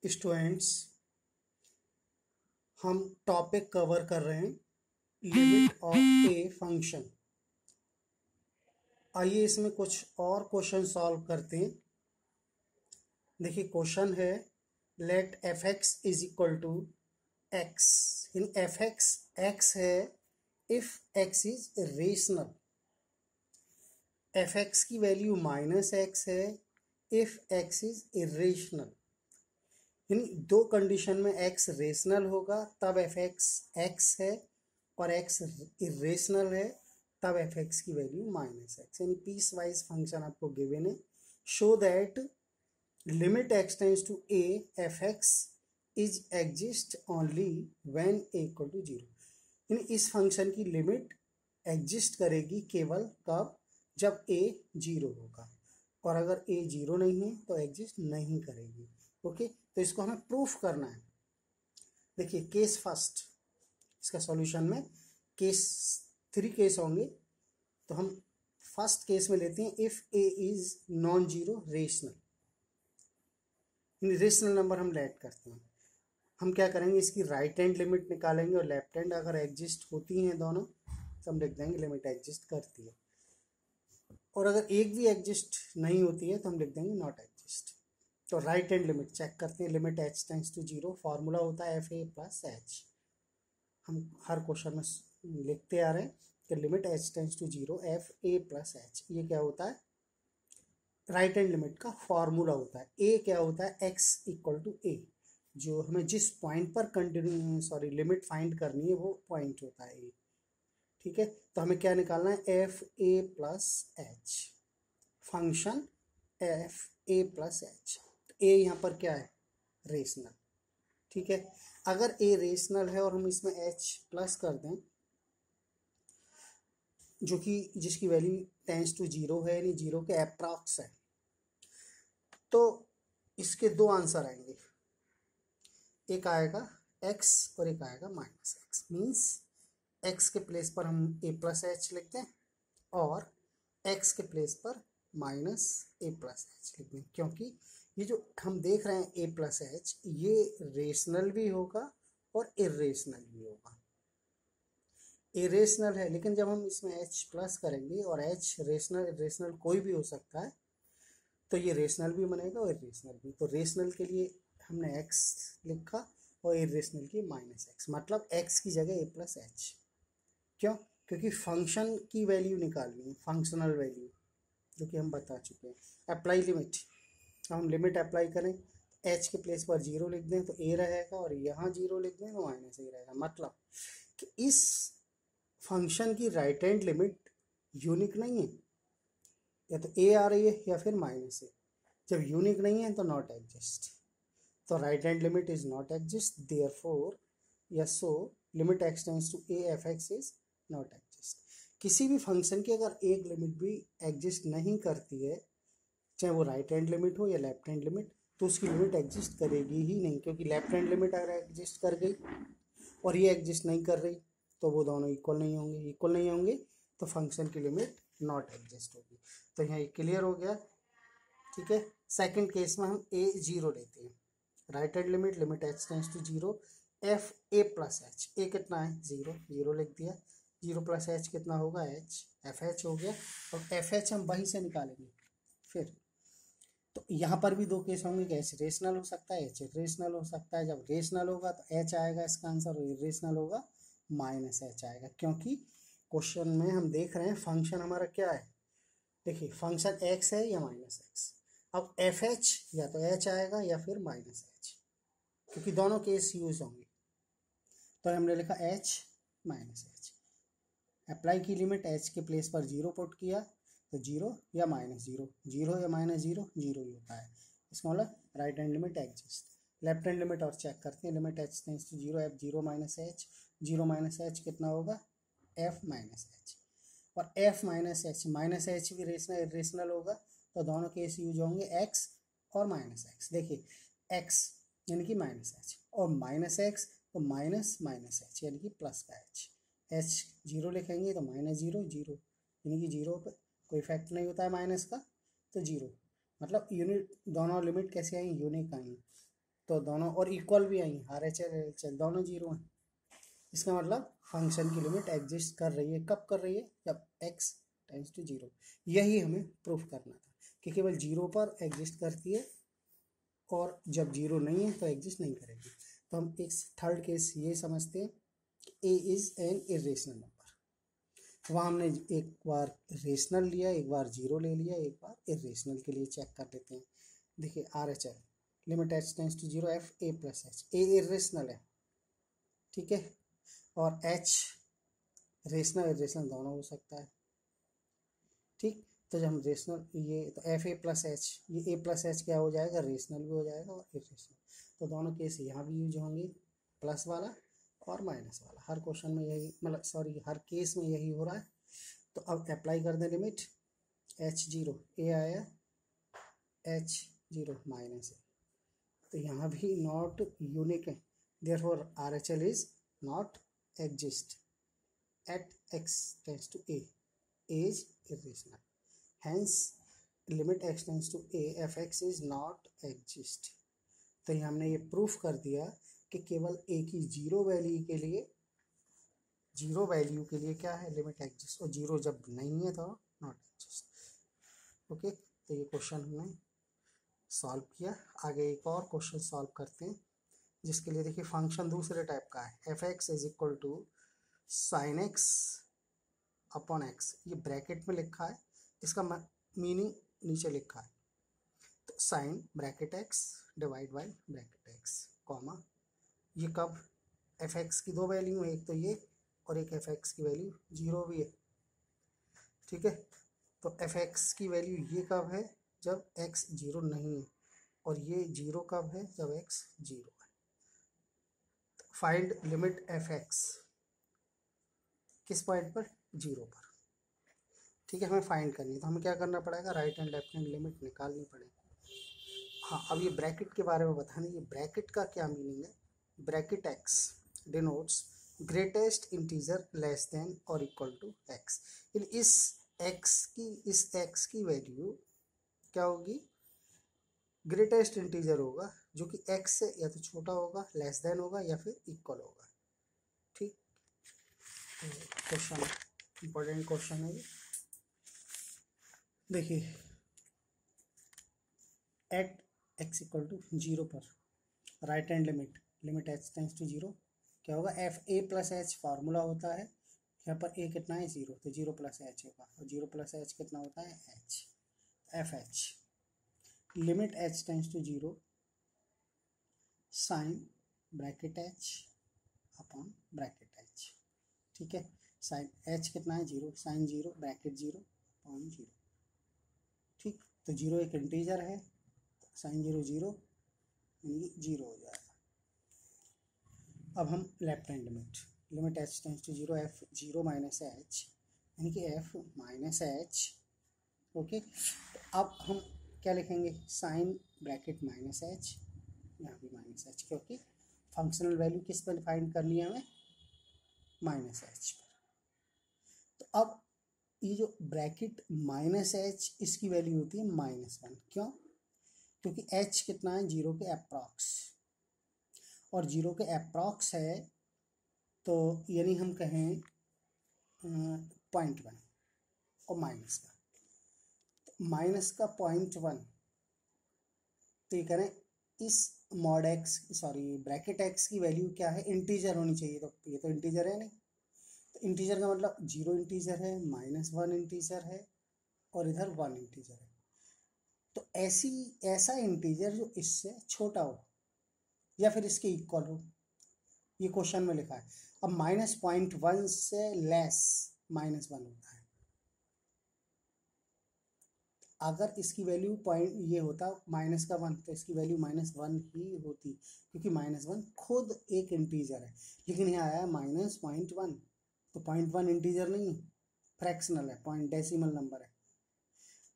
Students, हम topic cover कर रहे हैं लिमिट ऑफ ए फंक्शन। आइए इसमें कुछ और क्वेश्चन सॉल्व करते हैं। देखिए क्वेश्चन है let f x is equal to x. इन एफ एक्स एक्स है if x is rational. F x की वैल्यू माइनस एक्स है इफ एक्स इज इरेशनल। यानी दो कंडीशन में एक्स रेशनल होगा तब एफ एक्स एक्स है, और एक्स इरेशनल है तब एफ एक्स की वैल्यू माइनस एक्स। यानी पीस वाइज फंक्शन आपको गिवन है। Show that limit x tends to A F x is exist only when A equal to zero. यानी इस फंक्शन की लिमिट एग्जिस्ट करेगी केवल कब, जब ए जीरो होगा, और अगर ए जीरो नहीं है तो एग्जिस्ट नहीं करेगी। ओके, तो इसको हमें प्रूफ करना है। देखिए केस फर्स्ट, इसका सॉल्यूशन में केस 3 केस होंगे, तो हम फर्स्ट केस में लेते हैं if A is non zero rational. Rational number हम लेट करते हैं। हम क्या करेंगे, इसकी राइट हैंड लिमिट निकालेंगे और लेफ्ट हैंड अगर एग्जिस्ट होती हैं दोनों तो हम लिख देंगे लिमिट एग्जिस्ट करती है, और अगर एक भी एग्जिस्ट नहीं होती है तो हम लिख देंगे नॉट एग्जिस्ट। तो राइट हैंड लिमिट चेक करते हैं। Limit H tends to zero, formula होता है एफ ए प्लस एच। हम हर क्वेश्चन में लिखते आ रहे हैं कि limit H tends to zero F A plus H. ये क्या होता है, राइट हैंड लिमिट का फॉर्मूला होता है। ए क्या होता है, एक्स इक्वल टू ए। जो हमें जिस पॉइंट पर लिमिट फाइंड करनी है वो पॉइंट होता है ए। ठीक है, तो हमें क्या निकालना है, f A plus h. Function f A plus h. A यहाँ पर क्या है, रेशनल। ठीक है, अगर ए रेशनल है और हम इसमें एच प्लस कर दें, जो कि जिसकी वैल्यू टेंस टू जीरो है, यानी जीरो के अप्रॉक्स है, तो इसके दो आंसर आएंगे। एक आएगा एक्स और एक आएगा माइनस एक्स। मीन्स एक्स के प्लेस पर हम ए प्लस एच लिख दें और एक्स के प्लेस पर माइनस ए प्लस एच लिख दें, क्योंकि ये जो हम देख रहे हैं ए प्लस एच, ये रेशनल भी होगा और इरेशनल भी होगा। इरेशनल है, लेकिन जब हम इसमें एच प्लस करेंगे, और एच रेशनल इरेशनल कोई भी हो सकता है, तो ये रेशनल भी बनेगा और इरेशनल भी। तो रेशनल के लिए हमने एक्स लिखा और इरेशनल के माइनस एक्स, मतलब एक्स की जगह ए प्लस एच। क्यों, क्योंकि फंक्शन की वैल्यू निकालनी है, फंक्शनल वैल्यू, जो कि हम बता चुके हैं। अप्लाई लिमिट, हम लिमिट अप्लाई करें, एच के प्लेस पर जीरो लिख दें तो ए रहेगा, और यहाँ जीरो लिख दें तो माइनस ए रहेगा। मतलब कि इस फंक्शन की राइट हैंड लिमिट यूनिक नहीं है, या तो ए आ रही है या फिर माइनस ए। जब यूनिक नहीं है तो नॉट एग्जिस्ट। तो right hand limit is not exist, therefore या so limit x tends to A F x is not exist. किसी भी फंक्शन की अगर एक लिमिट भी एग्जिस्ट नहीं करती है, चाहे वो राइट हैंड लिमिट हो या लेफ्ट हैंड लिमिट, तो उसकी लिमिट एग्जिस्ट करेगी ही नहीं, क्योंकि लेफ्ट हैंड लिमिट अगर एग्जिस्ट कर गई और ये एग्जिस्ट नहीं कर रही तो वो दोनों इक्वल नहीं होंगे। इक्वल नहीं होंगे तो फंक्शन की लिमिट नॉट एग्जिस्ट होगी। तो यहाँ क्लियर हो गया। ठीक है, सेकंड केस में हम ए जीरो लेते हैं। Right hand limit limit H tends to zero F A plus h. A कितना है, जीरो, जीरो लिख दिया। जीरो प्लस एच कितना होगा, एच, एफ एच हो गया, और एफ एच हम वहीं से निकालेंगे फिर। तो यहाँ पर भी दो केस होंगे कि एच रेशनल हो सकता है, एच इरेशनल हो सकता है। जब रेशनल होगा तो एच आएगा इसका आंसर, और इरेशनल होगा माइनस एच आएगा, क्योंकि क्वेश्चन में हम देख रहे हैं फंक्शन हमारा क्या है। देखिए फंक्शन एक्स है या माइनस एक्स। अब एफ एच या तो एच आएगा या फिर माइनस एच, क्योंकि दोनों केस यूज होंगे। तो हमने लिखा एच माइनस एच। अप्लाई की लिमिट, एच के प्लेस पर जीरो पुट किया तो जीरो या माइनस जीरो, जीरो या माइनस जीरो, जीरो ही होता है। इसका मतलब right hand limit exist. Left hand limit और चेक करते हैं। Limit H tends to zero F zero minus H. Zero minus H कितना होगा, एफ माइनस एच। और एफ माइनस एच भी रेशनल इरेशनल होगा, तो दोनों केस यूज होंगे एक्स और माइनस एक्स। देखिए एक्स यानी कि माइनस एच, और माइनस एक्स तो माइनस माइनस एच यानी कि प्लस का एच। एच जीरो लिखेंगे तो माइनस जीरो जीरो, यानी कि जीरो पर कोई इफेक्ट नहीं होता है माइनस का, तो जीरो। मतलब यूनिट, दोनों लिमिट कैसे आई, यूनिक आई। तो दोनों और इक्वल भी आई, R H L H L दोनों जीरो हैं। इसका मतलब फंक्शन की लिमिट एग्जिस्ट कर रही है, कब कर रही है, जब x टेंड्स टू जीरो। यही हमें प्रूफ करना था कि केवल जीरो पर एग्जिस्ट करती है और जब जीरो नहीं है तो एग्जिस्ट नहीं करेगी। तो हम एक थर्ड केस ये समझते हैं कि a is an irrational number. वहाँ हमने एक बार रेशनल लिया, एक बार जीरो ले लिया, एक बार इरेशनल के लिए चेक कर लेते हैं। देखिए R H L limit H tends to zero F A plus h, a irrational है, ठीक है, और एच रेशनल इरेशनल दोनों हो सकता है, ठीक। तो जब हम रेशनल ये तो एफ ए प्लस एच, ये ए प्लस एच क्या हो जाएगा, रेशनल भी हो जाएगा और इरेशनल। तो दोनों केस यहाँ भी यूज होंगे, प्लस वाला और माइनस वाला। हर क्वेश्चन में यही, मतलब सॉरी हर केस में यही हो रहा है। तो अब अप्लाई कर दें लिमिट, एच जीरो ए आया, एच जीरो माइनस ए, तो यहाँ भी नॉट यूनिक है, therefore are H L is not exist at x tends to a is irrational, hence limit x tends to a fx is not exist। तो ये हमने ये proof कर दिया कि केवल a की जीरो वैल्यू के लिए क्या है, लिमिट एग्जिस्ट, और जीरो जब नहीं है तो नॉट एग्जिस्ट। ओके, तो ये क्वेश्चन हमने सॉल्व किया। आगे एक और क्वेश्चन सॉल्व करते हैं, जिसके लिए देखिए फंक्शन दूसरे टाइप का है, f x is equal to sine x upon x, ये ब्रैकेट में लिखा है, इसका मीनिंग नीचे लिखा है। तो sine bracket x divide by bracket x comma, ये कब, एफ एक्स की दो वैल्यू है, एक तो ये और एक एफ एक्स की वैल्यू जीरो भी है, ठीक है। तो एफ एक्स की वैल्यू ये कब है, जब एक्स जीरो नहीं है, और ये जीरो कब है, जब एक्स जीरो है। फाइंड लिमिट एफ एक्स, किस पॉइंट पर, जीरो पर, ठीक है, हमें फाइंड करनी है। तो हमें क्या करना पड़ेगा, right and left hand limit निकालनी पड़ेगी। हाँ, अब ये ब्रैकेट के बारे में बताना, ये ब्रैकेट का क्या मीनिंग है। Bracket x denotes greatest integer less than और इक्वल टू एक्स। इस एक्स की वैल्यू क्या होगी, ग्रेटेस्ट इंटीजर होगा, जो कि एक्स से या तो छोटा होगा, लेस देन होगा, या फिर इक्वल होगा, ठीक। क्वेश्चन इंपॉर्टेंट क्वेश्चन है ये। देखिए at x equal to zero पर right hand limit H tends to zero, क्या होगा, एफ ए प्लस एच फार्मूला होता है, यहाँ पर ए कितना है, जीरो, तो जीरो प्लस एच होगा, और जीरो प्लस एच कितना होता है, h, f h limit H tends to zero sine bracket h upon bracket h, ठीक है। साइन एच कितना है, zero, sine zero bracket zero upon zero, ठीक। तो जीरो एक इंटीजर है, साइन जीरो जीरो यानी जीरो हो जाएगा। अब हम left hand limit H tends to zero F zero minus h, यानी कि एफ माइनस एच, ओके। अब हम क्या लिखेंगे, साइन ब्रैकेट माइनस एच, यहाँ भी माइनस एच, क्योंकि फंक्शनल वैल्यू किस पर फाइंड करनी है हमें, माइनस एच पर। तो अब ये जो ब्रैकेट माइनस एच, इसकी वैल्यू होती है माइनस वन, क्यों, क्योंकि एच कितना है, जीरो के अप्रॉक्स, और जीरो के अप्रॉक्स है, तो यानी हम कहें 0.1 और माइनस का, माइनस का 0.1, तो ये करें इस mod x sorry bracket x की वैल्यू क्या है, इंटीजर होनी चाहिए, तो ये तो इंटीजर है नहीं, तो इंटीजर का मतलब जीरो इंटीजर है, माइनस वन इंटीजर है, और इधर वन इंटीजर है। तो ऐसा इंटीजर जो इससे छोटा हो या फिर इसके इक्वल हो, ये क्वेश्चन में लिखा है। अब -0.1 से लेस -1 होता है, अगर इसकी वैल्यू पॉइंट ये होता माइनस का 1, तो इसकी वैल्यू -1 ही होती, क्योंकि -1 खुद एक इंटीजर है, लेकिन यहाँ आया -0.1, तो 0.1 इंटीजर नहीं है, फ्रैक्शनल है, पॉइंट डेसिमल नंबर है,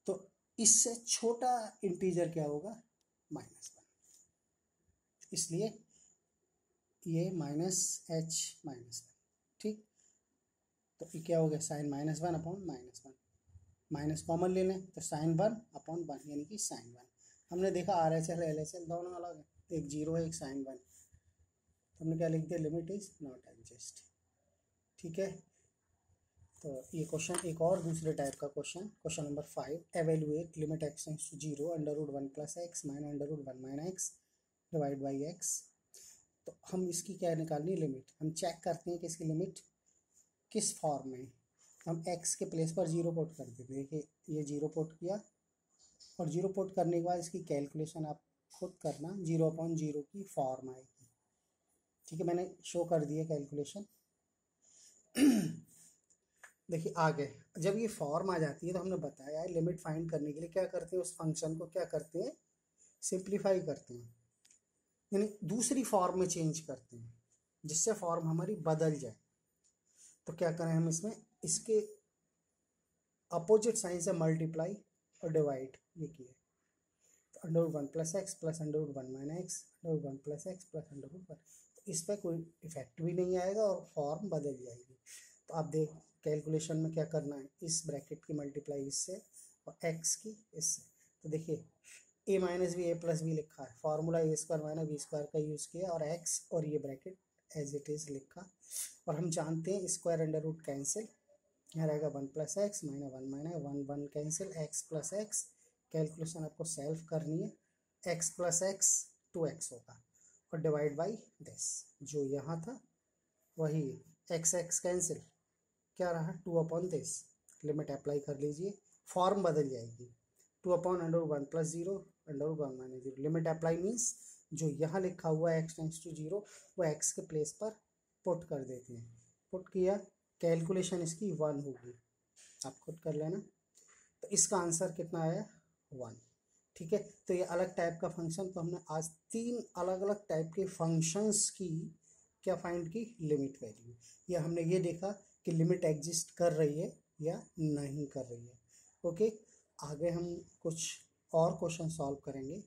तो इससे छोटा इंटीजर क्या होगा, -1, इसलिए ये -h-1, ठीक। तो ये क्या हो गया, साइन -1 अपॉन -1, माइनस कॉमन ले लें तो साइन 1 अपॉन 1 यानी कि साइन 1। हमने देखा are H L L H L दोनों अलग है, एक जीरो है, एक साइन वन, तो हमने क्या लिख दिया, लिमिट इज नॉट एग्जिस्ट। ठीक है, तो ये क्वेश्चन एक और दूसरे टाइप का question number 5, evaluate limit x tends to zero under root one plus x minus under root one minus x divide by x. तो हम इसकी क्या निकालनी है, लिमिट। हम चेक करते हैं कि इसकी लिमिट किस फॉर्म में। हम x के प्लेस पर जीरो पुट कर देते हैं। देखिए ये जीरो पुट किया, और जीरो पुट करने के बाद इसकी कैलकुलेशन आप खुद करना, जीरो अपॉन जीरो की फॉर्म आएगी। ठीक है, मैंने शो कर दिया कैलकुलेशन। देखिए आगे जब ये फॉर्म आ जाती है तो हमने बताया है लिमिट फाइंड करने के लिए क्या करते हैं, उस फंक्शन को क्या करते हैं, सिंप्लीफाई करते हैं, यानी दूसरी फॉर्म में चेंज करते हैं जिससे फॉर्म हमारी बदल जाए। तो क्या करें हम इसमें, इसके अपोजिट साइन से मल्टीप्लाई और डिवाइड ये किए, तो under root one plus x plus under root one minus x under root one plus x plus under root one, तो इस पर कोई इफेक्ट भी नहीं आएगा और फॉर्म बदल जाएगी। तो आप देख कैलकुलेशन में क्या करना है, इस ब्रैकेट की मल्टीप्लाई इससे और एक्स की इससे। तो देखिए ए माइनस बी ए प्लस बी लिखा है, फार्मूला ए स्क्वायर माइनस बी स्क्वायर का यूज़ किया, और एक्स और ये ब्रैकेट एज इट इज़ लिखा। और हम जानते हैं स्क्वायर अंडर रूट कैंसिल, यहाँ रहेगा one plus x minus one minus one, one cancel, x plus x, calculation आपको सेल्फ करनी है, एक्स प्लस एक्स 2x होगा, और डिवाइड बाई दिस जो यहाँ था वही, एक्स एक्स कैंसिल, क्या रहा 2 अपॉन दिस, लिमिट अप्लाई कर लीजिए, फॉर्म बदल जाएगी, 2 upon under one plus zero under one minus zero, limit apply means जो यहाँ लिखा हुआ है एक्स टेंड्स टू जीरो वो एक्स के प्लेस पर पुट कर देते हैं। पुट किया, कैलकुलेशन इसकी 1 होगी, आप खुद कर लेना। तो इसका आंसर कितना आया, 1। ठीक है, तो ये अलग टाइप का फंक्शन, तो हमने आज 3 अलग अलग टाइप के फंक्शंस की क्या फाइंड की, लिमिट वैल्यू, या हमने ये देखा कि लिमिट एग्जिस्ट कर रही है या नहीं कर रही है। ओके, आगे हम कुछ और क्वेश्चन सॉल्व करेंगे।